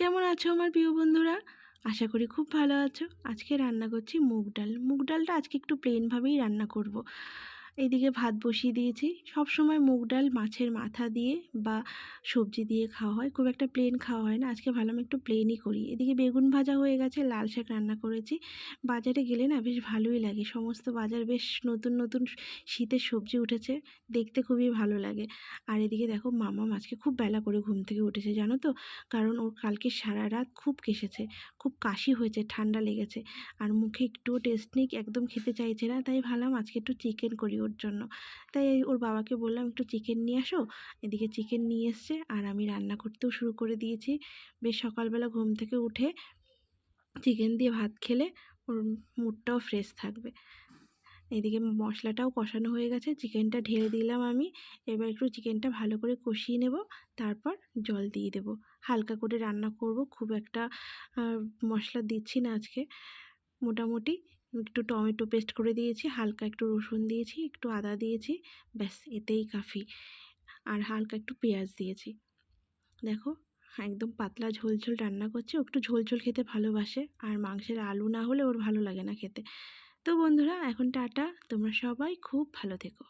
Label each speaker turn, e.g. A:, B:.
A: কেমন আছো আমার প্রিয় বন্ধুরা? আশা করি খুব ভালো আছো। আজকে রান্না করছি মুগ ডাল। মুগ ডালটা আজকে একটু প্লেনভাবেই রান্না করব। এইদিকে ভাত বসিয়ে দিয়েছি। সব সময় মুগ ডাল মাছের মাথা দিয়ে বা সবজি দিয়ে খাওয়া হয়, খুব একটা প্লেন খাওয়া হয় না। আজকে ভাবলাম একটু প্লেনই করি। এদিকে বেগুন ভাজা হয়ে গেছে, লাল শাক রান্না করেছি। বাজারে গেলে না বেশ ভালোই লাগে, সমস্ত বাজার বেশ নতুন নতুন শীতের সবজি উঠেছে, দেখতে খুবই ভালো লাগে। আর এদিকে দেখো মামা আজকে খুব বেলা করে ঘুম থেকে উঠেছে জানো তো, কারণ ওর কালকে সারা রাত খুব কেশেছে, খুব কাশি হয়েছে, ঠান্ডা লেগেছে। আর মুখে একটুও টেস্ট নেই, একদম খেতে চাইছে না। তাই ভাবলাম আজকে একটু চিকেন করি ওর জন্য। তাই ওর বাবাকে বললাম একটু চিকেন নিয়ে আসো। এদিকে চিকেন নিয়ে এসছে আর আমি রান্না করতেও শুরু করে দিয়েছি। বেশ সকালবেলা ঘুম থেকে উঠে চিকেন দিয়ে ভাত খেলে ওর মুডটাও ফ্রেশ থাকবে। এদিকে মশলাটাও কষানো হয়ে গেছে, চিকেনটা ঢেলে দিলাম আমি। এবার একটু চিকেনটা ভালো করে কষিয়ে নেব, তারপর জল দিয়ে দেব। হালকা করে রান্না করব, খুব একটা মশলা দিচ্ছি না আজকে। মোটামুটি একটু টমেটো পেস্ট করে দিয়েছি, হালকা একটু রসুন দিয়েছি, একটু আদা দিয়েছি, ব্যাস এতেই কাফি। আর হালকা একটু পেঁয়াজ দিয়েছি। দেখো একদম পাতলা ঝোল রান্না করছি। ও একটু ঝোল খেতে ভালোবাসে, আর মাংসের আলু না হলে ওর ভালো লাগে না খেতে। তো বন্ধুরা এখন টাটা, তোমরা সবাই খুব ভালো থেকো।